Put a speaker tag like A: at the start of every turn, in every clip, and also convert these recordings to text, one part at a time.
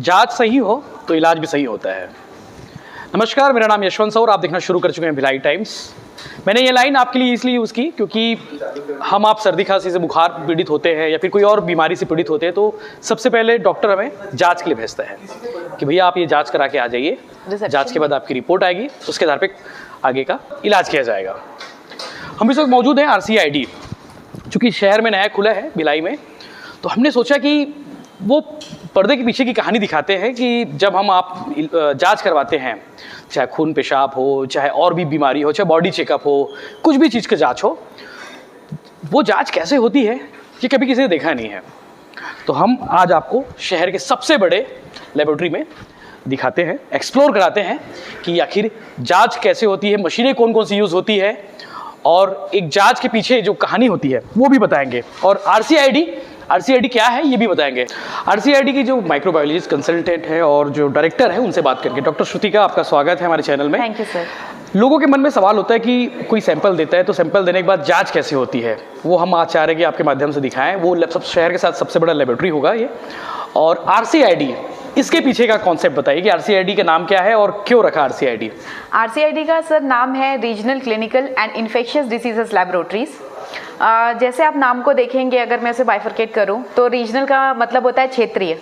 A: जांच सही हो तो इलाज भी सही होता है। नमस्कार, मेरा नाम यशवंत सौर, आप देखना शुरू कर चुके हैं भिलाई टाइम्स। मैंने ये लाइन आपके लिए इसलिए यूज़ की क्योंकि हम आप सर्दी खांसी से बुखार पीड़ित होते हैं या फिर कोई और बीमारी से पीड़ित होते हैं तो सबसे पहले डॉक्टर हमें जांच के लिए भेजता है कि भैया आप ये जांच करा के आ जाइए, जांच के बाद आपकी रिपोर्ट आएगी, उसके आधार पर आगे का इलाज किया जाएगा। हम इस वक्त मौजूद हैं RCID, चूँकि शहर में नया खुला है भिलाई में, तो हमने सोचा कि वो पर्दे के पीछे की कहानी दिखाते हैं कि जब हम आप जांच करवाते हैं, चाहे खून पेशाब हो, चाहे और भी बीमारी हो, चाहे बॉडी चेकअप हो, कुछ भी चीज़ का जांच हो, वो जांच कैसे होती है ये कभी किसी ने देखा नहीं है। तो हम आज आपको शहर के सबसे बड़े लेबोरेटरी में दिखाते हैं, एक्सप्लोर कराते हैं कि आखिर जांच कैसे होती है, मशीनें कौन कौन सी यूज़ होती है और एक जांच के पीछे जो कहानी होती है वो भी बताएंगे, और RCID क्या है ये भी बताएंगे। RCID की जो माइक्रोबायोलॉजिस्ट कंसल्टेंट है और जो डायरेक्टर है उनसे बात करके। डॉक्टर श्रुतिका, आपका स्वागत है हमारे चैनल में।
B: Thank you sir.
A: लोगों के मन में सवाल होता है कि कोई सैंपल देता है तो सैंपल देने के बाद जांच कैसे होती है, वो हम आज चाह रहे हैं कि आपके माध्यम से दिखाएं। वो सब शहर के साथ सबसे बड़ा लेबोरेटरी होगा ये, और RCID इसके पीछे का कॉन्सेप्ट बताइए कि RCID का नाम क्या है और क्यों रखा RCID?
B: RCID का सर नाम है regional clinical and infectious diseases laboratories. जैसे आप नाम को देखेंगे, अगर मैं इसे बाइफरकेट करूं तो रीजनल का मतलब होता है क्षेत्रीय,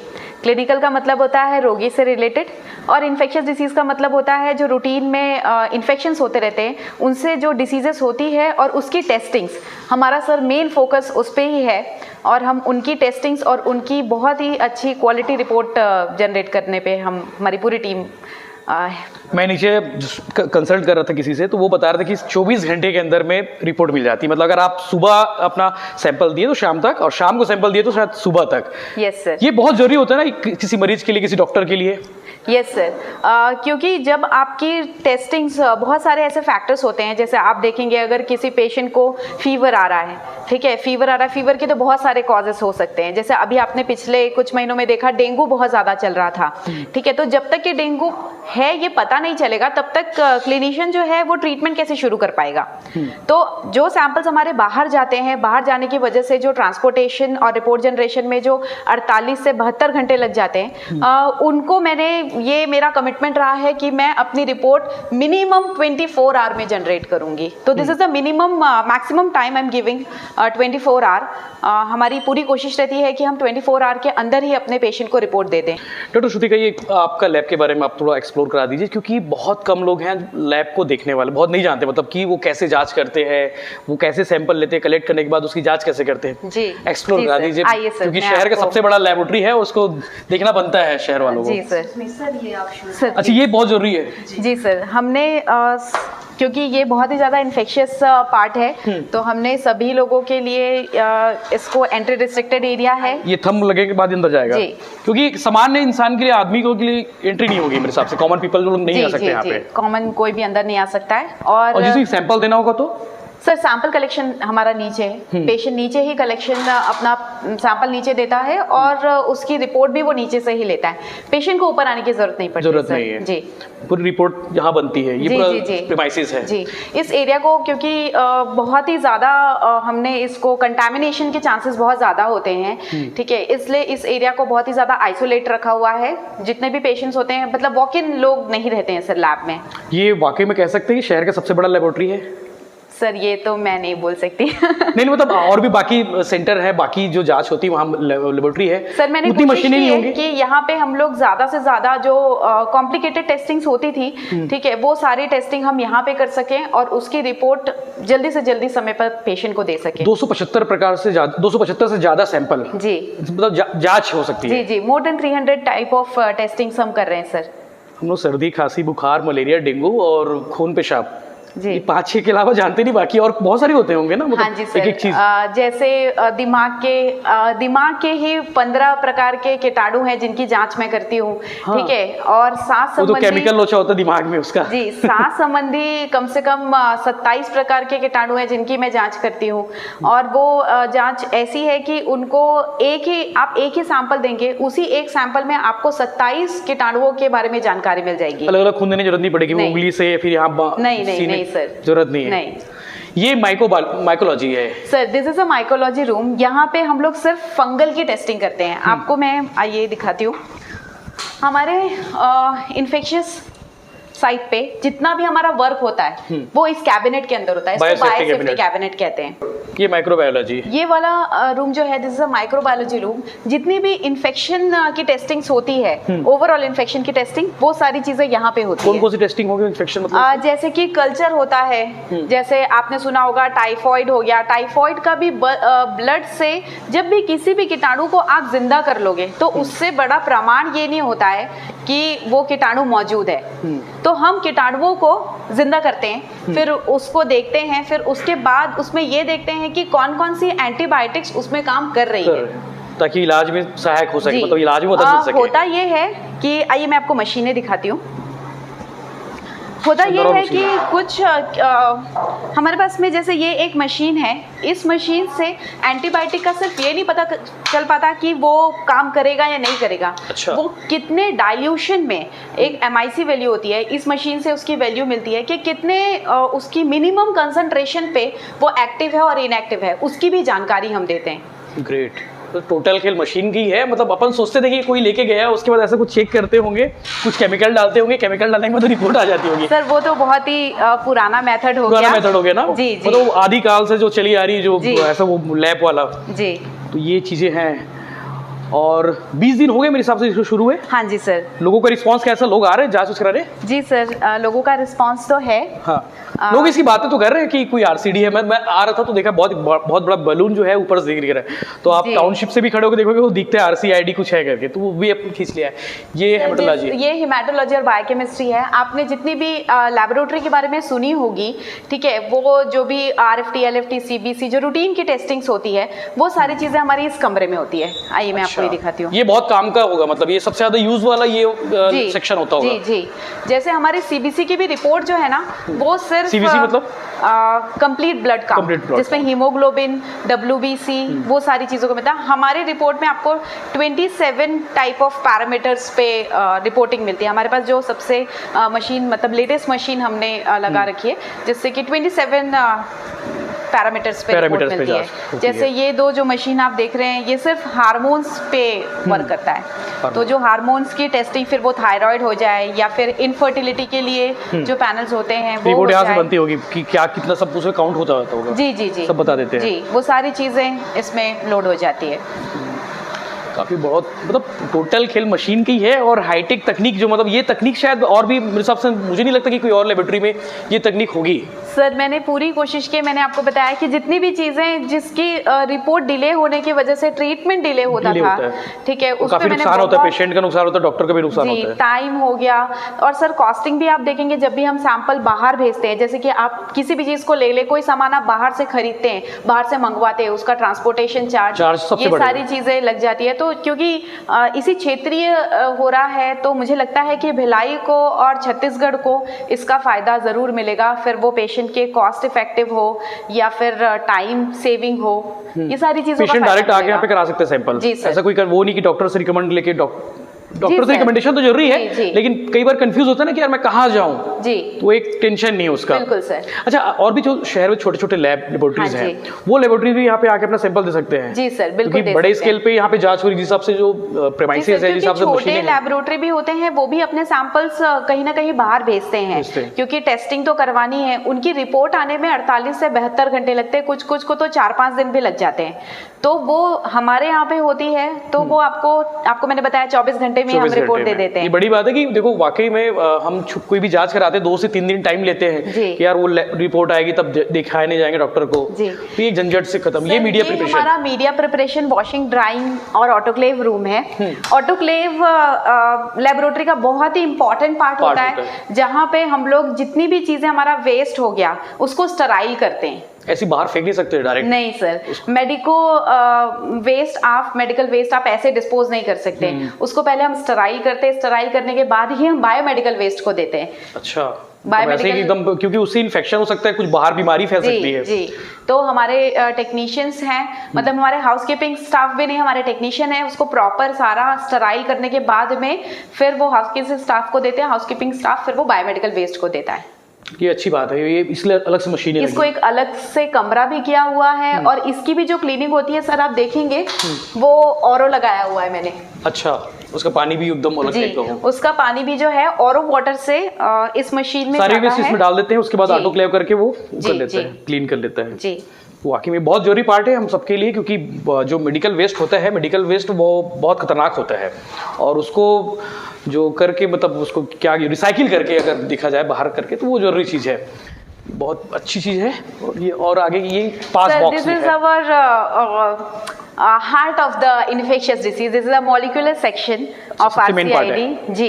B: क्लिनिकल का मतलब होता है रोगी से रिलेटेड, और इन्फेक्शियस डिसीज़ का मतलब होता है जो रूटीन में इन्फेक्शंस होते रहते हैं उनसे जो डिसीजेस होती है और उसकी टेस्टिंग्स। हमारा सर मेन फोकस उस पर ही है और हम उनकी टेस्टिंग्स और उनकी बहुत ही अच्छी क्वालिटी रिपोर्ट जनरेट करने पे हमारी पूरी टीम
A: मैं नीचे कंसल्ट कर रहा था किसी से, तो वो बता रहे थे कि 24 घंटे के अंदर में रिपोर्ट मिल जाती है। मतलब अगर आप सुबह अपना सैंपल दिए तो शाम तक, और शाम को सैंपल दिए तो शायद सुबह तक।
B: Yes sir.
A: ये बहुत जरूरी होता है ना किसी मरीज के लिए, किसी डॉक्टर के लिए।
B: यस सर, क्योंकि जब आपकी टेस्टिंग्स, बहुत सारे ऐसे फैक्टर्स होते हैं, जैसे आप देखेंगे अगर किसी पेशेंट को फीवर आ रहा है, ठीक है, फीवर आ रहा है, फीवर के तो बहुत सारे कॉजेस हो सकते हैं। जैसे अभी आपने पिछले कुछ महीनों में देखा डेंगू बहुत ज़्यादा चल रहा था, ठीक है, तो जब तक कि डेंगू है ये पता नहीं चलेगा तब तक क्लिनिशियन जो है वो ट्रीटमेंट कैसे शुरू कर पाएगा। तो जो सैंपल्स हमारे बाहर जाते हैं, बाहर जाने की वजह से जो ट्रांसपोर्टेशन और रिपोर्ट जनरेशन में जो 48 से 72 घंटे लग जाते हैं, उनको ये मेरा कमिटमेंट रहा है कि मैं अपनी रिपोर्ट मिनिमम 24 आवर में जनरेट करूंगी। तो this is the minimum maximum time I am giving 24 hour. हमारी पूरी कोशिश रहती है कि हम 24 आवर के अंदर ही अपने पेशेंट को रिपोर्ट दे दें।
A: डॉक्टर श्रुतिका, ये आपका लैब के बारे में आप थोड़ा एक्सप्लोर करा दीजिए, क्योंकि बहुत कम लोग हैं लैब को देखने वाले, बहुत नहीं जानते मतलब कि वो कैसे जांच करते हैं, वो कैसे सैंपल लेते हैं, कलेक्ट करने के बाद उसकी जांच कैसे करते हैं।
B: जी,
A: एक्सप्लोर करा दीजिए, क्योंकि शहर का सबसे बड़ा लेबोरेटरी है, उसको देखना बनता है शहर वालों को।
B: जी सर।
A: अच्छा, ये बहुत जरूरी है।
B: जी सर, हमने क्योंकि ये बहुत ही ज़्यादा इन्फेक्शियस पार्ट है, तो हमने सभी लोगों के लिए इसको एंट्री रिस्ट्रिक्टेड एरिया है।
A: ये थंब लगने के बाद अंदर जाएगा, क्योंकि सामान्य इंसान के लिए, आदमी को के लिए एंट्री नहीं होगी मेरे हिसाब से। कॉमन पीपल लोग नहीं आ सकते यहाँ पे,
B: कॉमन कोई भी अंदर नहीं आ सकता है। और
A: जिसे सैंपल देना होगा तो
B: सर सैंपल कलेक्शन हमारा नीचे है, पेशेंट नीचे ही कलेक्शन अपना सैंपल नीचे देता है और उसकी रिपोर्ट भी वो नीचे से ही लेता है। पेशेंट को ऊपर आने की जरूरत नहीं पड़ती।
A: जरूरत नहीं है जी, पूरी रिपोर्ट यहाँ बनती है। ये पूरा प्रीमाइसिस है
B: जी। इस एरिया को क्योंकि बहुत ही ज़्यादा हमने इसको कंटामिनेशन के चांसेस बहुत ज़्यादा होते हैं, ठीक है, इसलिए इस एरिया को बहुत ही ज़्यादा आइसोलेट रखा हुआ है। जितने भी पेशेंट्स होते हैं, मतलब वॉक इन लोग नहीं रहते हैं सर लैब में।
A: ये वाकई में कह सकते हैं शहर का सबसे बड़ा लेबोरेटरी है
B: सर? ये तो मैं नहीं बोल सकती।
A: नहीं मतलब और भी बाकी सेंटर है, बाकी जो जांच होती है वहाँ लेबोरेटरी है
B: सर। मैंने
A: उतनी मशीनें नहीं होंगी
B: कि यहाँ पे हम लोग ज्यादा से ज्यादा जो कॉम्प्लिकेटेड टेस्टिंग्स होती थी, ठीक है, वो सारी टेस्टिंग हम यहाँ पे कर सकें और उसकी रिपोर्ट जल्दी से जल्दी समय पर पेशेंट को दे सकें।
A: 275 से ज्यादा सैंपल
B: जी,
A: मतलब जांच हो सकती है।
B: जी, more than 300 type of testings हम कर रहे हैं सर।
A: हम लोग सर्दी, खांसी, बुखार, मलेरिया, डेंगू और खून पेशाब,
B: जी,
A: 5-6 के अलावा जानते नहीं, बाकी और बहुत सारे होते होंगे ना, मतलब
B: हाँ जी सर।
A: एक चीज
B: जैसे दिमाग के ही 15 प्रकार के कीटाणु हैं जिनकी जांच मैं करती हूँ, हाँ, ठीक है, और सांस संबंधी,
A: तो केमिकल लोचा होता है दिमाग में उसका।
B: जी, सांस संबंधी कम से कम 27 प्रकार के कीटाणु हैं जिनकी मैं जांच करती हूँ। और वो जांच ऐसी है कि उनको आप एक ही सैंपल देंगे, उसी एक सैंपल में आपको 27 कीटाणुओं के बारे में जानकारी मिल जाएगी।
A: अलग अलग खून देने की जरूरत नहीं पड़ेगी, उंगली से फिर यहाँ
B: नहीं सर,
A: जरूरत नहीं है।
B: नहीं,
A: ये माइकोलॉजी है
B: sir. This is a mycology room. यहाँ पे हम लोग सिर्फ फंगल की टेस्टिंग करते हैं। आपको मैं ये दिखाती हूँ। हमारे इन्फेक्शियस साइट पे जितना भी हमारा वर्क होता है वो इस कैबिनेट के अंदर होता है, इसको बायोसेफ्टी कैबिनेट कहते हैं।
A: ये माइक्रोबायोलॉजी,
B: ये वाला रूम जो है this is a microbiology room. जितनी भी इन्फेक्शन की टेस्टिंग्स होती है, ओवरऑल इन्फेक्शन की टेस्टिंग, वो सारी चीजें यहाँ पे होती है।
A: कौन कौन सी टेस्टिंग होगी इन्फेक्शन मतलब?
B: जैसे कि कल्चर होता है, जैसे आपने सुना होगा टाइफॉइड हो गया, टाइफॉइड का भी ब्लड से जब भी किसी भी कीटाणु को आप जिंदा कर लोगे तो उससे बड़ा प्रमाण ये नहीं होता है कि वो कीटाणु मौजूद है। तो हम कीटाणुओं को जिंदा करते हैं, फिर उसको देखते हैं, फिर उसके बाद उसमें ये देखते हैं कि कौन कौन सी एंटीबायोटिक्स उसमें काम कर रही है
A: ताकि इलाज में सहायक हो सके, मतलब इलाज में मदद मिल सके।
B: होता ये है कि आइए मैं आपको मशीनें दिखाती हूँ। होता ये है कि कुछ हमारे पास में जैसे ये एक मशीन है, इस मशीन से एंटीबायोटिक का सिर्फ ये नहीं पता चल पाता कि वो काम करेगा या नहीं करेगा।
A: अच्छा।
B: वो कितने डाइल्यूशन में, एक MIC वैल्यू होती है, इस मशीन से उसकी वैल्यू मिलती है कि कितने उसकी मिनिमम कंसंट्रेशन पे वो एक्टिव है और इनएक्टिव है, उसकी भी जानकारी हम देते हैं।
A: ग्रेट। तो टोटल खेल मशीन की है, मतलब अपन सोचते थे कि कोई लेके गया, उसके बाद ऐसा कुछ चेक करते होंगे, कुछ केमिकल डालते होंगे, केमिकल डालने के बाद रिपोर्ट आ जाती होगी।
B: सर वो तो बहुत ही पुराना मेथड हो गया।
A: पुराना मेथड हो गया ना,
B: जी जी,
A: मतलब आदि काल से जो चली आ रही है, जो ऐसा वो लैब वाला
B: जी।
A: तो ये चीजें हैं। और 20 दिन हो गए मेरे हिसाब से इसको शुरू हुए।
B: हाँ जी सर।
A: लोगों का रिस्पांस कैसा, लोग आ रहे हैं जांच करा रहे हैं?
B: जी सर, लोगों का रिस्पांस तो है।
A: हाँ, लोग इसकी बातें तो कर रहे हैं कि कोई RCD है। मैं आ रहा था तो देखा बहुत बड़ा बलून जो है ऊपर से दिख रहा है, तो आप टाउनशिप से भी खड़े होकर देखोगे वो दिखते हैं RCID कुछ है करके, तो वो भी अपन खींच लिया है। ये हेमेटोलॉजी,
B: ये हेमेटोलॉजी और बायोकेमिस्ट्री है। आपने जितनी भी लैबोरेटरी के बारे में सुनी होगी, ठीक है, वो जो भी RFT, LFT, CBC जो रूटीन की टेस्टिंग्स होती है, वो सारी चीजें हमारी इस कमरे में होती है। आइए मैं आपको ये दिखाती हूँ।
A: ये बहुत काम का होगा, मतलब ये सबसे ज्यादा यूज वाला ये सेक्शन होता होगा।
B: जी जी, जैसे हमारे CBC की भी रिपोर्ट जो है ना, वो सिर्फ
A: CBC मतलब
B: कंप्लीट ब्लड काउंट, जिसमें हीमोग्लोबिन, WBC, वो सारी चीजों को मिलता है। हमारे रिपोर्ट में आपको 27 टाइप ऑफ पैरामीटर्स पे रिपोर्टिंग मिलती है। हमारे पास जो सबसे मशीन, मतलब लेटेस्ट मशीन हमने लगा रखी है, जिससे कि 27 पैरामीटर्स पे रिपोर्ट मिलती है। जैसे ये दो जो मशीन आप देख रहे हैं, ये सिर्फ हार्मोन्स पे वर्क करता है। तो जो हार्मोन्स की टेस्टिंग, फिर वो थायराइड हो जाए या फिर इनफर्टिलिटी के लिए जो पैनल्स होते हैं वो
A: रिपोर्ट यहाँ से बनती होगी कि क्या कितना सब उसमें काउंट होता होगा।
B: जी जी जी,
A: सब बता देते हैं।
B: जी, वो सारी चीजें इसमें लोड हो जाती है।
A: काफ़ी बहुत, मतलब टोटल खेल मशीन की है और हाईटेक तकनीक, जो मतलब ये तकनीक शायद और भी मेरे हिसाब से मुझे नहीं लगता कि कोई और लेबोरेटरी में ये तकनीक होगी।
B: सर मैंने पूरी कोशिश की, मैंने आपको बताया कि जितनी भी चीजें जिसकी रिपोर्ट डिले होने की वजह से ट्रीटमेंट डिले होता था, ठीक है,
A: काफी नुकसान होता है, पेशेंट का नुकसान होता है, डॉक्टर का भी नुकसान होता है,
B: टाइम हो गया। और सर कॉस्टिंग भी आप देखेंगे, जब भी हम सैंपल बाहर भेजते हैं, जैसे कि आप किसी भी चीज को ले, कोई सामान आप बाहर से खरीदते हैं, बाहर से मंगवाते हैं, उसका ट्रांसपोर्टेशन चार्ज ये सारी चीजें लग जाती है। तो क्योंकि इसी क्षेत्रीय हो रहा है, तो मुझे लगता है कि भिलाई को और छत्तीसगढ़ को इसका फायदा जरूर मिलेगा। फिर वो पेशेंट के कॉस्ट इफेक्टिव हो या फिर टाइम सेविंग हो, ये सारी चीजों का
A: पेशेंट डायरेक्ट आके यहाँ पे करा सकते हैं सैंपल। ऐसा कोई वो नहीं कि डॉक्टर से रिकमेंड लेके, डॉक्टर से रिकमेंडेशन तो जरूरी है, लेकिन कई बार कंफ्यूज होता है ना कि यार मैं कहाँ जाऊँ,
B: जी,
A: तो एक टेंशन नहीं है उसका।
B: बिल्कुल सर।
A: अच्छा, और भी जो शहर में छोटे छोटे लेबोरेटरीज हैं, वो लेबोरेटरी भी यहाँ पे आके अपना सैंपल दे सकते हैं?
B: जी सर, बिल्कुल।
A: बड़े स्केल पे यहाँ पे जांच हो रही, जिस हिसाब से जो प्रेमाइसेस है, जिस हिसाब से मशीनें हैं,
B: लेबोरेटरी भी होते हैं, वो भी अपने सैंपल्स कहीं ना कहीं बाहर भेजते हैं, क्योंकि टेस्टिंग तो करवानी है। उनकी रिपोर्ट आने में 48 से 72 घंटे लगते हैं, कुछ को तो 4-5 दिन भी लग जाते हैं। तो वो हमारे यहाँ पे होती है, तो वो आपको मैंने बताया 24 घंटे में हम रिपोर्ट दे देते हैं।
A: ये बड़ी बात है कि देखो वाकई में हम कोई भी जांच कराते हैं 2 से 3 दिन टाइम लेते हैं कि यार वो रिपोर्ट आएगी तब दिखाने जाएंगे डॉक्टर को, तो ये झंझट से खत्म। ये मीडिया प्रिपरेशन,
B: हमारा मीडिया प्रिपरेशन, वॉशिंग, ड्राइंग और ऑटोक्लेव रूम है। ऑटोक्लेव लेबोरेटरी का बहुत ही इंपॉर्टेंट पार्ट होता है, जहाँ पे हम लोग जितनी भी चीजें हमारा वेस्ट हो गया उसको स्टराइल करते हैं।
A: ऐसी बाहर फेंक नहीं सकते डायरेक्ट? नहीं
B: सर, मेडिकल वेस्ट आप ऐसे डिस्पोज नहीं कर सकते। उसको पहले हम स्टराइल करते हैं, स्टराइल करने के बाद ही हम बायोमेडिकल वेस्ट को देते हैं।
A: अच्छा, बायोमेडिकल एकदम, क्योंकि उससे इन्फेक्शन हो सकता है, कुछ बाहर बीमारी फैल सकती है।
B: जी, तो हमारे टेक्नीशियंस हैं, मतलब हमारे हाउसकीपिंग स्टाफ भी नहीं, हमारे टेक्नीशियन है, उसको प्रॉपर सारा स्टराइल करने के बाद में फिर वो हाउसकीपिंग स्टाफ को देते हैं, हाउसकीपिंग स्टाफ फिर वो बायोमेडिकल वेस्ट को देता है।
A: ये अच्छी बात है, ये इसलिए अलग से मशीनें,
B: इसको एक अलग से कमरा भी किया हुआ है। और इसकी भी जो क्लीनिंग होती है सर, आप देखेंगे वो ऑरो लगाया हुआ है मैंने।
A: अच्छा, उसका पानी भी एकदम अलग टाइप का हो।
B: उसका पानी भी जो है ऑरो वाटर से इस मशीन में
A: सारे
B: जाता
A: वेस्ट
B: है।
A: इसमें डाल देते हैं, उसके बाद
B: जी।
A: ऑटोक्लेव करके वो कर लेता
B: जी।
A: है, क्लीन कर लेता है।
B: जी
A: वाकई में बहुत जरूरी पार्ट है हम सबके लिए, क्योंकि जो मेडिकल वेस्ट होता है, मेडिकल वेस्ट वो बहुत खतरनाक होता है, और उसको जो करके मतलब उसको क्या रिसाइकिल करके अगर देखा जाए बाहर करके, तो वो जरूरी चीज़ है, बहुत अच्छी चीज़ है। और ये और आगे ये pass box
B: this is our heart of the infectious disease. This is a molecular section of
A: सबसे main part
B: RCID। जी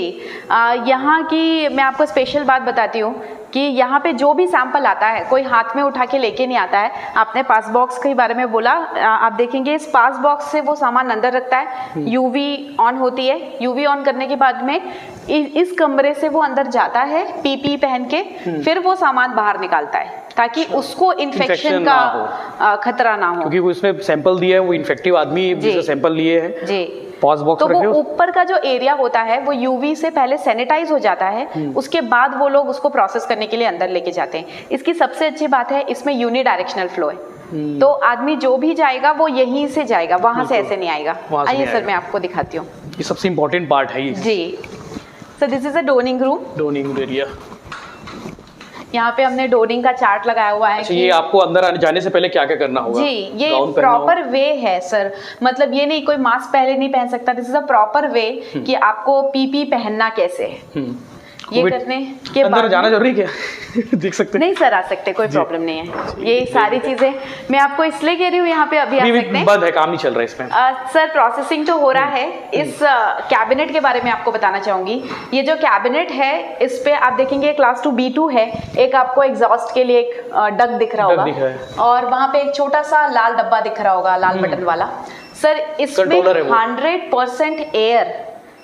B: यहाँ की मैं आपको स्पेशल बात बताती हूँ कि यहाँ पे जो भी सैंपल आता है कोई हाथ में उठा के लेके नहीं आता है। आपने पास बॉक्स के बारे में बोला, आप देखेंगे इस पास बॉक्स से वो सामान अंदर रखता है, यूवी ऑन होती है, यूवी ऑन करने के बाद में इस कमरे से वो अंदर जाता है पीपी पहन के, फिर वो सामान बाहर निकालता है ताकि उसको इन्फेक्शन का खतरा ना हो,
A: क्योंकि वो इसमें सैंपल दिया है, वो इन्फेक्टिव आदमी जिससे सैंपल लिए हैं
B: जी।
A: पास बॉक्स
B: तो
A: रखे
B: वो ऊपर का जो एरिया होता है वो यूवी से पहले सैनिटाइज हो जाता है, उसके बाद वो लोग उसको प्रोसेस करने के लिए अंदर लेके जाते हैं। इसकी सबसे अच्छी बात है इसमें यूनि डायरेक्शनल फ्लो है, तो आदमी जो भी जाएगा वो यहीं से जाएगा, वहां से ऐसे नहीं आएगा। आइए सर मैं आपको दिखाती हूँ,
A: ये सबसे इम्पोर्टेंट पार्ट है ये।
B: जी sir this is a donning room.
A: Donning area,
B: यहाँ पे हमने डोनिंग का चार्ट लगाया हुआ है।
A: अच्छा, ये आपको अंदर आने जाने से पहले क्या क्या करना होगा?
B: जी ये प्रॉपर वे है सर, मतलब ये नहीं कोई मास्क पहले नहीं पहन सकता, this is a proper way कि आपको पीपी पहनना कैसे है। ये करने के
A: अंदर
B: बाद
A: जाना जरूरी क्या देख सकते हैं?
B: नहीं सर आ सकते, कोई प्रॉब्लम नहीं है। ये सारी चीजें मैं आपको इसलिए कह रही हूँ यहाँ पे अभी आ सकते हैं,
A: बंद है, काम नहीं चल रहा है इसमें।
B: सर प्रोसेसिंग तो हो रहा है। इस कैबिनेट के बारे में आपको बताना चाहूंगी। ये जो कैबिनेट है इस पे आप देखेंगे क्लास 2 B2 है, एक आपको एग्जॉस्ट के लिए एक डक दिख रहा होगा, और वहां पे एक छोटा सा लाल डब्बा दिख रहा होगा, लाल बटन वाला। सर इसमें 100% एयर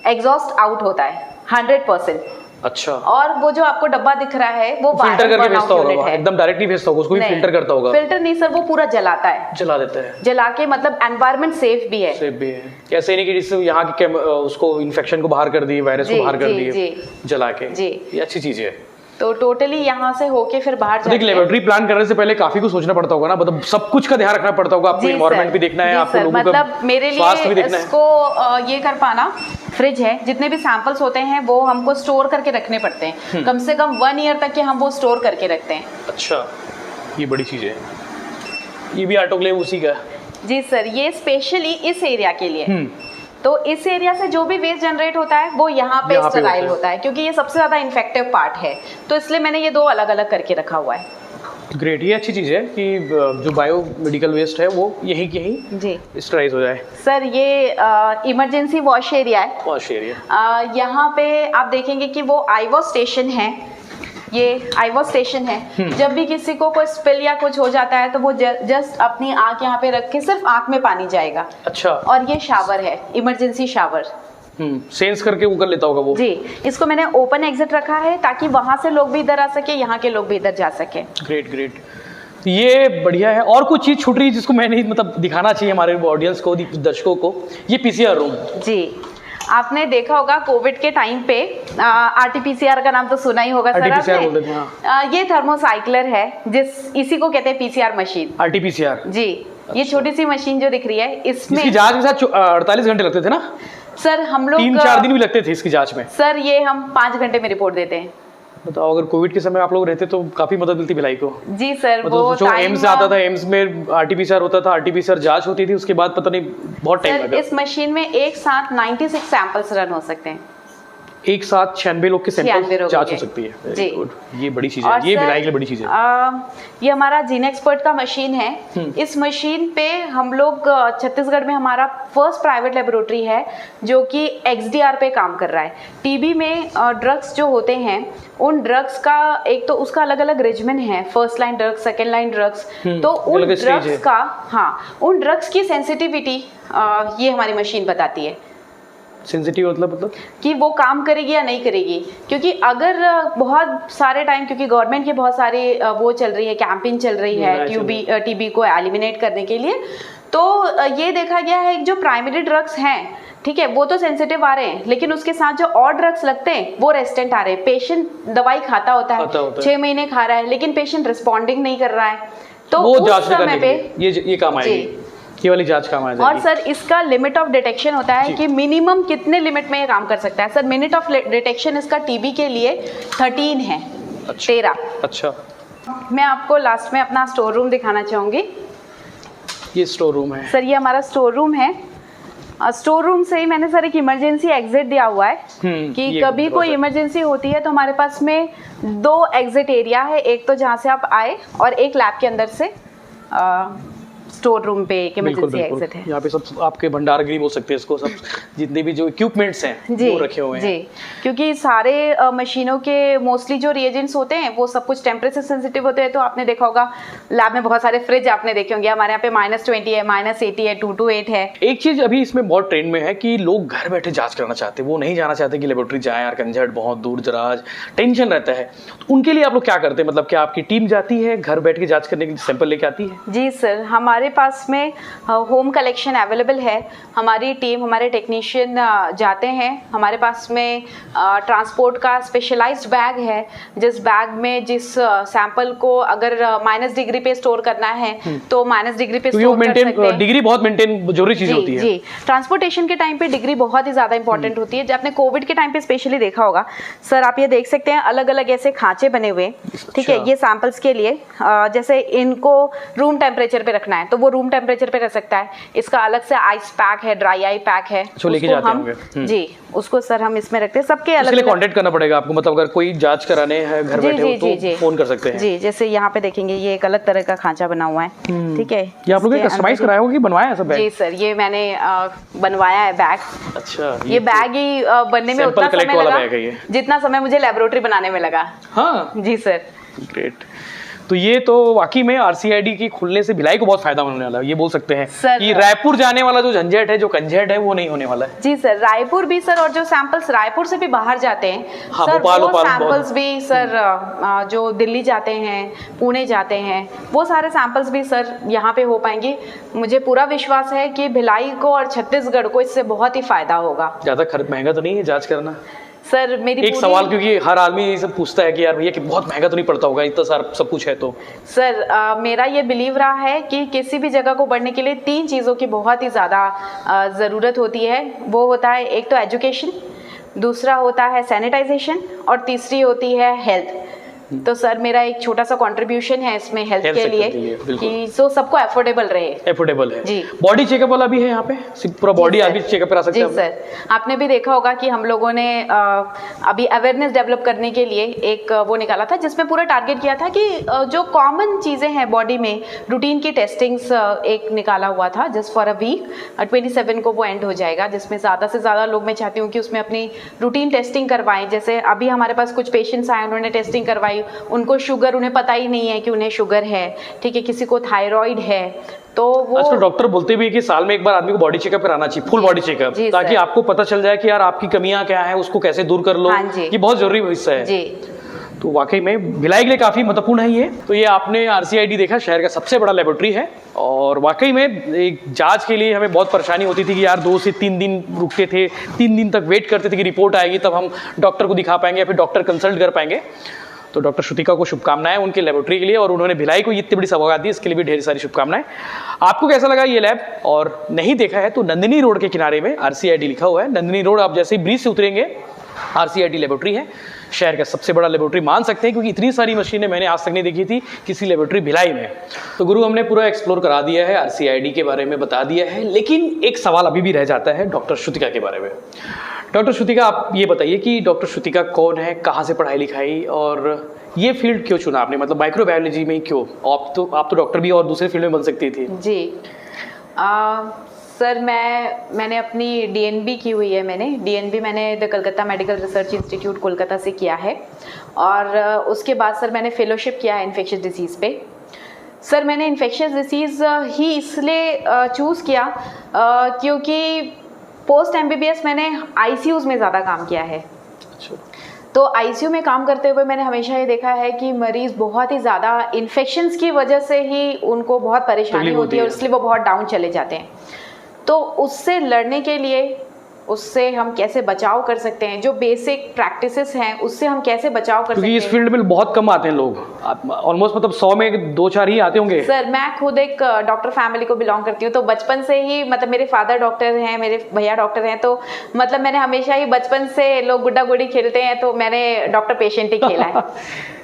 B: एग्जॉस्ट आउट होता है, 100%।
A: अच्छा,
B: और वो जो आपको डब्बा दिख रहा है वो
A: फिल्टर करके भेजता होगा, एकदम डायरेक्टली भेजता होगा, उसको भी फिल्टर करता होगा।
B: फिल्टर नहीं सर, वो पूरा जलाता है,
A: जला देता है,
B: जला के मतलब एनवायरनमेंट सेफ भी है।
A: सेफ भी है, ऐसे नहीं कि जिससे यहाँ के उसको इन्फेक्शन को बाहर कर दिए, वायरस को बाहर कर दिए जला के। जी, ये अच्छी चीज है।
B: तो टोटली यहाँ से होके फिर बाहर
A: देख, लेबोरेटरी प्लान करने से पहले काफी कुछ सोचना पड़ता होगा ना, मतलब सब कुछ का ध्यान रखना पड़ता होगा, आपको एनवायरनमेंट भी देखना है, आपको लोगों का
B: मतलब मेरे लिए इसको ये कर पाना, फ्रिज है, जितने भी सैंपल्स होते हैं वो हमको स्टोर करके रखने पड़ते हैं, कम से कम 1 ईयर तक के हम वो स्टोर करके रखते हैं।
A: अच्छा, ये बड़ी चीज है। ये भी ऑटोक्लेव उसी का?
B: जी सर, ये स्पेशली इस एरिया के लिए। तो इस एरिया से जो भी वेस्ट जनरेट होता है वो यहाँ पे स्टराइल होता है, क्योंकि ये सबसे ज्यादा इन्फेक्टिव पार्ट है, तो इसलिए मैंने ये 2 अलग अलग करके रखा हुआ है।
A: ग्रेट, ये अच्छी चीज है कि जो बायो मेडिकल वेस्ट है वो यहीं के यहीं
B: जी
A: स्टराइज हो जाए।
B: सर ये इमरजेंसी वॉश एरिया है।
A: वॉश एरिया,
B: यहाँ पे आप देखेंगे कि वो आईवॉश स्टेशन है, ये आईवॉश स्टेशन है। जब भी किसी को कोई स्पिल या कुछ हो जाता है तो वो जस्ट अपनी आंख यहाँ पे रख के सिर्फ आंख में पानी जाएगा।
A: अच्छा,
B: और ये शावर है, इमरजेंसी शावर।
A: सेंस करके वो कर लेता होगा वो।
B: जी, इसको मैंने ओपन एग्जिट रखा है ताकि वहां से लोग भी इधर आ सके, यहाँ के लोग भी इधर जा सके।
A: ग्रेट ग्रेट, ये बढ़िया है। और कुछ चीज छूट रही है जिसको मैंने मतलब दिखाना चाहिए हमारे ऑडियंस को, दर्शकों को? ये पीसीआर रूम।
B: जी, आपने देखा होगा कोविड के टाइम पे आरटीपीसीआर का नाम तो सुना ही होगा सर आपने। ये थर्मोसाइक्लर है, इसी को कहते हैं पीसीआर मशीन, आरटीपीसीआर। जी, ये छोटी सी मशीन जो दिख रही है इसमें
A: इसकी जांच के साथ 48 घंटे लगते थे ना
B: सर? हम लोग
A: 3-4 दिन भी लगते थे इसकी जांच में
B: सर, ये हम 5 घंटे में रिपोर्ट देते हैं।
A: बताओ, अगर कोविड के समय आप लोग रहते तो काफी मदद मिलती भिलाई को।
B: जी सर, वो
A: जो एम्स आता था, एम्स में आरटीपीसीआर होता था, आरटीपीसीआर जांच होती थी, उसके बाद पता नहीं बहुत टाइम लगा।
B: इस मशीन में एक साथ 96 सैंपल्स रन हो सकते हैं,
A: एक साथ 96 लोग के सैंपल जांच हो सकती है। वेरी गुड, ये बड़ी चीज है, ये भिलाई के लिए बड़ी चीज है।
B: ये हमारा जीन एक्सपर्ट का मशीन है। इस मशीन पे हम लोग छत्तीसगढ़ में हमारा फर्स्ट प्राइवेट लेबोरेटरी है जो कि XDR पे काम कर रहा है। टीबी में ड्रग्स जो होते हैं उन ड्रग्स का एक तो उसका अलग अलग रेजिमेंट है, first line drugs, second line drugs, तो उन ड्रग्स का, हाँ, उन ड्रग्स की सेंसिटिविटी ये हमारी मशीन बताती है।
A: सेंसिटिव मतलब
B: कि वो काम करेगी या नहीं करेगी, क्योंकि अगर बहुत सारे टाइम, क्योंकि गवर्नमेंट की बहुत सारी वो चल रही है, कैंपेन चल रही है टीबी को एलिमिनेट करने के लिए, तो ये देखा गया है जो प्राइमरी ड्रग्स हैं, ठीक है, वो तो सेंसिटिव आ रहे हैं, लेकिन उसके साथ जो और ड्रग्स लगते हैं वो रेजिस्टेंट आ रहे हैं। पेशेंट दवाई खाता होता है, 6 महीने खा रहा है, लेकिन पेशेंट रिस्पॉन्डिंग नहीं कर रहा है, तो
A: वो
B: उस समय पे
A: ये काम आएगी। ये वाली जांच काम आ जाएगी।
B: और सर इसका लिमिट ऑफ डिटेक्शन होता है कि मिनिमम कितने लिमिट में ये काम कर सकता है। सर मिनट ऑफ डिटेक्शन इसका टीबी के लिए 13 है।
A: अच्छा।
B: 13।
A: अच्छा,
B: मैं आपको लास्ट में अपना स्टोर रूम दिखाना चाहूँगी।
A: ये स्टोर रूम है
B: सर, ये हमारा स्टोर रूम है। स्टोर रूम से ही मैंने सर एक इमरजेंसी एग्जिट दिया हुआ है कि कभी कोई इमरजेंसी होती है तो हमारे पास में 2 एग्जिट एरिया है। एक तो जहाँ से आप आए और एक लैब के अंदर से स्टोर रूम पे एक इमरजेंसी एग्जिट है।
A: यहाँ पे सब आपके भंडारगृह बोल सकते हैं इसको, सब जितने भी जो इक्विपमेंट्स हैं वो रखे हुए हैं।
B: जी, क्योंकि सारे मशीनों के मोस्टली जो रिएजेंट्स होते हैं वो सब कुछ टेम्परेचर सेंसिटिव होते हैं। तो आपने देखा होगा लैब में बहुत सारे फ्रिज आपने देखे होंगे। हमारे यहाँ पे -20 है, -80 है, 228 है।
A: एक चीज अभी इसमें बहुत ट्रेंड में है कि लोग घर बैठे जांच करना चाहते हैं, वो नहीं जाना चाहते कि लेबोरेटरी जाएं यार, झंझट, बहुत दूर दराज, टेंशन रहता है। तो उनके लिए आप लोग क्या करते हैं? मतलब क्या आपकी टीम जाती है घर बैठ के जांच करने के लिए, सैंपल लेके आती है?
B: जी सर, हमारे पास में होम कलेक्शन अवेलेबल है। हमारी टीम, हमारे टेक्नीशियन जाते हैं। हमारे पास में ट्रांसपोर्ट का स्पेशलाइज्ड बैग है, जिस बैग में जिस सैंपल को अगर -डिग्री पे स्टोर करना है तो -डिग्री पे स्टोर कर सकते हैं।
A: डिग्री बहुत मेंटेन जरूरी चीज होती है।
B: जी, ट्रांसपोर्टेशन के टाइम पे डिग्री बहुत ही ज्यादा इंपॉर्टेंट होती है। जब आपने कोविड के टाइम पे स्पेशली देखा होगा सर, आप ये देख सकते हैं अलग अलग ऐसे खांचे बने हुए, ठीक है, ये सैंपल्स के लिए। जैसे इनको रूम टेम्परेचर पे रखना है तो वो रूम टेम्परेचर पे रह सकता है। इसका अलग से आइस पैक है, ड्राई आई पैक है,
A: उसको हम
B: जी उसको सर हम इसमें रखते हैं। सबके अलग अलग
A: कांटेक्ट करना पड़ेगा आपको, मतलब अगर कोई जांच कराने है घर बैठे हो तो फोन कर सकते हैं।
B: जी, जैसे यहाँ पे देखेंगे ये एक अलग तरह का खांचा बना हुआ है, ठीक है।
A: ये आप लोगों ने कस्टमाइज कराया होगा कि बनवाया है सब बैग?
B: जी सर, ये मैंने बनवाया है बैग।
A: अच्छा,
B: ये बैग ही बनने में उतना समय लगा जितना समय मुझे लेबोरेटरी बनाने में लगा।
A: हाँ
B: जी सर,
A: ग्रेट। तो ये तो वाकई में आरसीआईडी की खुलने से भिलाई को बहुत फायदा होने वाला है, ये बोल सकते हैं कि रायपुर जाने वाला जो झंझट है, जो कंझट है, वो नहीं होने वाला है।
B: जी सर, रायपुर भी सर, और जो सैंपल्स रायपुर से भी बाहर जाते हैं
A: हाँ,
B: सर, वो सैंपल्स
A: बहुत।
B: भी सर जो दिल्ली जाते हैं, पुणे जाते हैं, वो सारे सैंपल्स भी सर यहाँ पे हो पाएंगे। मुझे पूरा विश्वास है कि भिलाई को और छत्तीसगढ़ को इससे बहुत ही फायदा होगा।
A: ज्यादा खर्च महंगा तो नहीं है जांच करना?
B: सर मेरी
A: एक सवाल, क्योंकि हर आदमी ये सब पूछता है कि यार भैया कि बहुत महंगा तो नहीं पड़ता होगा, इतना सारा सब कुछ है तो?
B: सर मेरा ये बिलीव रहा है कि किसी भी जगह को बढ़ने के लिए 3 चीज़ों की बहुत ही ज़्यादा ज़रूरत होती है। वो होता है एक तो एजुकेशन, दूसरा होता है सैनिटाइजेशन, और तीसरी होती है हेल्थ। तो सर मेरा एक छोटा सा कंट्रीब्यूशन है इसमें हेल्थ के लिए कि सो सबको अफोर्डेबल रहे।
A: अफोर्डेबल है
B: जी।
A: बॉडी चेकअप वाला भी है यहाँ पे, पूरा बॉडी आदमी चेकअप करा सकते हैं?
B: जी सर, आपने भी देखा होगा कि हम लोगों ने अभी अवेयरनेस डेवलप करने के लिए एक वो निकाला था, जिसमें पूरा टारगेट किया था कि जो कॉमन चीज़ें हैं बॉडी में, रूटीन की टेस्टिंग्स एक निकाला हुआ था जस्ट फॉर अ वीक। 27 को वो एंड हो जाएगा, जिसमें ज़्यादा से ज़्यादा लोग, मैं चाहती हूँ कि उसमें अपनी रूटीन टेस्टिंग करवाएं। जैसे अभी हमारे पास कुछ पेशेंट्स आए, उन्होंने टेस्टिंग करवाई, उनको शुगर, उन्हें पता ही नहीं है कि उन्हें शुगर है, ठीक है, किसी को थायराइड है। तो वो
A: आजकल डॉक्टर बोलते भी है कि साल में एक बार आदमी को बॉडी चेकअप कराना चाहिए, फुल बॉडी चेकअप, ताकि आपको पता चल जाए कि यार आपकी कमियां क्या है, उसको कैसे दूर कर लो। ये बहुत जरूरी हिस्सा है जी। तो वाकई में भिलाई के लिए काफी महत्वपूर्ण है ये। तो ये आपने आरसीआईडी देखा, शहर का सबसे बड़ा लेबोरेटरी है, और वाकई में एक जांच के लिए हमें बहुत परेशानी होती थी कि यार 2 से 3 दिन रुकते थे, 3 दिन तक वेट करते थे कि रिपोर्ट आएगी तब हम डॉक्टर को दिखा पाएंगे या फिर डॉक्टर कंसल्ट कर पाएंगे। तो डॉक्टर श्रुतिका को शुभकामनाएं उनके लेबोरेटरी के लिए, और उन्होंने भिलाई को इतनी बड़ी सौगात दी, इसके लिए भी ढेर सारी शुभकामनाएं। आपको कैसा लगा ये लैब? और नहीं देखा है तो नंदिनी रोड के किनारे में आरसीआईडी लिखा हुआ है। नंदिनी रोड आप जैसे ही ब्रिज से उतरेंगे आरसीआईडी लेबोरेटरी है, शहर का सबसे बड़ा लेबोरेटरी मान सकते हैं, क्योंकि इतनी सारी मशीनें मैंने आज तक नहीं देखी थी किसी लेबोरेटरी भिलाई में। तो गुरु हमने पूरा एक्सप्लोर करा दिया है, आरसीआईडी के बारे में बता दिया है, लेकिन एक सवाल अभी भी रह जाता है डॉक्टर श्रुतिका के बारे में। डॉक्टर श्रुतिका, आप ये बताइए कि डॉक्टर श्रुतिका कौन है, कहाँ से पढ़ाई लिखाई, और ये फील्ड क्यों चुना आपने, मतलब माइक्रोबायोलॉजी में क्यों? आप तो डॉक्टर भी और दूसरे फील्ड में बन सकती थी।
B: जी सर, मैंने अपनी डीएनबी की हुई है। मैंने the Calcutta medical research institute Kolkata से किया है, और उसके बाद सर मैंने फेलोशिप किया है इन्फेक्शियस डिसीज़ पे। सर मैंने इन्फेक्शियस डिसीज़ ही इसलिए चूज़ किया क्योंकि पोस्ट एमबीबीएस मैंने आईसीयूज़ में ज़्यादा काम किया है। तो आईसीयू में काम करते हुए मैंने हमेशा ये देखा है कि मरीज़ बहुत ही ज़्यादा इन्फेक्शंस की वजह से ही उनको बहुत परेशानी होती है, और इसलिए वो बहुत डाउन चले जाते हैं। तो उससे लड़ने के लिए, उससे हम कैसे बचाव कर सकते हैं, जो बेसिक प्रैक्टिसेस हैं उससे हम कैसे बचाव कर सकते
A: क्योंकि
B: हैं।
A: इस फील्ड में बहुत कम आते हैं लोग, ऑलमोस्ट मतलब 100 में 2-4 ही आते होंगे।
B: सर मैं खुद एक डॉक्टर फैमिली को बिलोंग करती हूँ, तो बचपन से ही मतलब मेरे फादर डॉक्टर हैं, मेरे भैया डॉक्टर हैं, तो मतलब मैंने हमेशा ही बचपन से, लोग गुड्डा गुड़ी खेलते हैं तो मैंने डॉक्टर पेशेंट ही खेला है।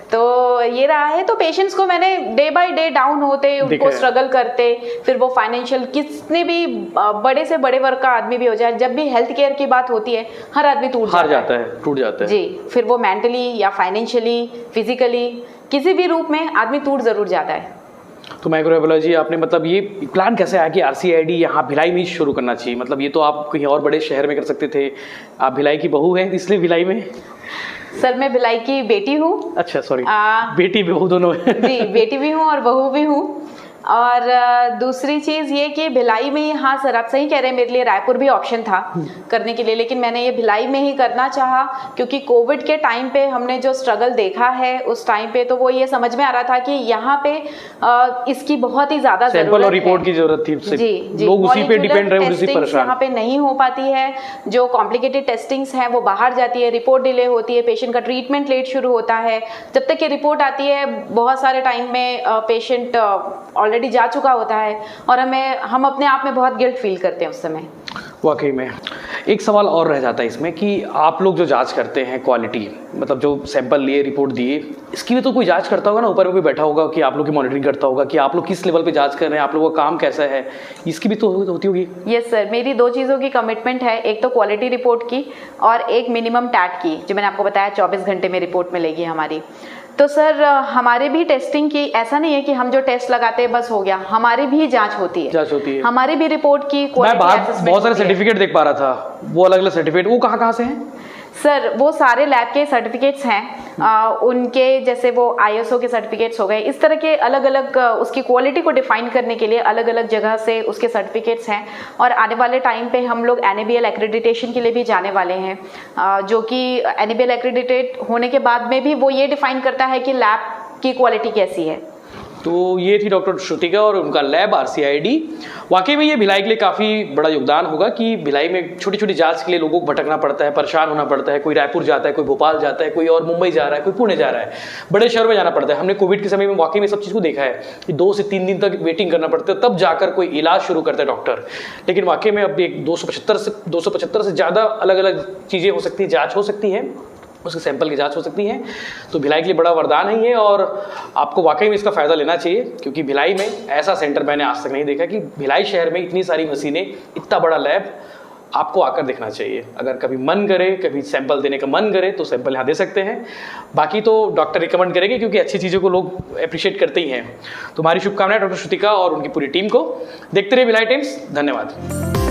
B: तो ये रहा है। तो पेशेंट्स को मैंने डे बाय डे डाउन होते, उनको स्ट्रगल करते, फिर वो फाइनेंशियल, कितने भी बड़े से बड़े वर्ग का आदमी भी हो जाए, जब भी हेल्थ केयर की बात होती है हर आदमी टूट जाता है जी। फिर वो मेंटली या फाइनेंशियली, फिजिकली, किसी भी रूप में आदमी टूट जरूर जाता है।
A: तो माइक्रोबायोलॉजी आपने मतलब ये प्लान कैसे आया कि RCID यहाँ भिलाई में ही शुरू करना चाहिए? मतलब ये तो आप कहीं और बड़े शहर में कर सकते थे, आप भिलाई की बहू हैं इसलिए भिलाई में।
B: सर मैं भिलाई की बेटी हूँ।
A: अच्छा सॉरी, बेटी बहू दोनों है।
B: जी, बेटी भी हूँ और बहू भी हूँ। और दूसरी चीज़ ये कि भिलाई में ही, हाँ सर आप सही कह रहे हैं, मेरे लिए रायपुर भी ऑप्शन था करने के लिए, लेकिन मैंने ये भिलाई में ही करना चाहा क्योंकि कोविड के टाइम पे हमने जो स्ट्रगल देखा है उस टाइम पे, तो वो ये समझ में आ रहा था कि यहाँ पे इसकी बहुत ही ज़्यादा
A: सैंपल और रिपोर्ट की जरूरत थी।
B: जी,
A: लोग उसी पे डिपेंड रहे, उसी परेशान।
B: यहाँ पे नहीं हो पाती है, जो कॉम्प्लिकेटेड टेस्टिंग्स हैं वो बाहर जाती है, रिपोर्ट डिले होती है, पेशेंट का ट्रीटमेंट लेट शुरू होता है, जब तक ये रिपोर्ट आती है बहुत सारे टाइम में पेशेंट ऑलरेडी जा चुका होता है और हम अपने आप में बहुत गिल्ट फील करते हैं उस समय।
A: वाकई में एक सवाल और रह जाता है इसमें कि आप लोग जो जांच करते हैं क्वालिटी, मतलब जो सैंपल लिए, रिपोर्ट दिए, इसकी भी तो कोई जांच करता होगा ना, ऊपर में कोई बैठा होगा कि आप लोग की मॉनिटरिंग करता होगा कि आप लोग किस लेवल पे जांच कर रहे हैं, आप लोगों का काम कैसा है, इसकी भी तो होती होगी।
B: यस सर, मेरी 2 चीज़ों की कमिटमेंट है, एक तो क्वालिटी रिपोर्ट की और एक मिनिमम टैट की, जो मैंने आपको बताया 24 घंटे में रिपोर्ट मिलेगी हमारी। तो सर हमारे भी टेस्टिंग की, ऐसा नहीं है कि हम जो टेस्ट लगाते हैं बस हो गया, हमारी भी जांच होती है, हमारी भी रिपोर्ट की
A: मैं बहुत सारे सर्टिफिकेट देख पा रहा था, वो अलग अलग सर्टिफिकेट, वो कहाँ से हैं?
B: सर वो सारे लैब के सर्टिफिकेट्स हैं, उनके जैसे वो ISO के सर्टिफिकेट्स हो गए, इस तरह के अलग अलग उसकी क्वालिटी को डिफाइन करने के लिए अलग अलग जगह से उसके सर्टिफिकेट्स हैं। और आने वाले टाइम पे हम लोग NABL एक्रेडिटेशन के लिए भी जाने वाले हैं, जो कि NABL एक्रेडिटेट होने के बाद में भी वो ये डिफाइन करता है कि लैब की क्वालिटी कैसी है।
A: तो ये थी डॉक्टर श्रुतिका और उनका लैब RCID। वाकई में ये भिलाई के लिए काफ़ी बड़ा योगदान होगा कि भिलाई में छोटी छोटी जांच के लिए लोगों को भटकना पड़ता है, परेशान होना पड़ता है, कोई रायपुर जाता है, कोई भोपाल जाता है, कोई और मुंबई जा रहा है, कोई पुणे जा रहा है, बड़े शहर में जाना पड़ता है। हमने कोविड के समय में वाकई में सब चीज़ को देखा है कि 2 से 3 दिन तक वेटिंग करना पड़ता है, तब जाकर कोई इलाज शुरू करता है डॉक्टर। लेकिन वाकई में अब एक 275 से ज़्यादा अलग अलग चीज़ें हो सकती है, जाँच हो सकती है, उसके सैंपल की जांच हो सकती है। तो भिलाई के लिए बड़ा वरदान है ये, और आपको वाकई में इसका फ़ायदा लेना चाहिए, क्योंकि भिलाई में ऐसा सेंटर मैंने आज तक नहीं देखा कि भिलाई शहर में इतनी सारी मशीनें, इतना बड़ा लैब, आपको आकर देखना चाहिए। अगर कभी मन करे, कभी सैंपल देने का मन करे तो सैंपल यहाँ दे सकते हैं, बाकी तो डॉक्टर रिकमेंड करेंगे क्योंकि अच्छी चीज़ों को लोग अप्रिशिएट करते ही हैं। तो हमारी शुभकामनाएं डॉक्टर श्रुतिका और उनकी पूरी टीम को। देखते रहिए भिलाई टाइम्स। धन्यवाद।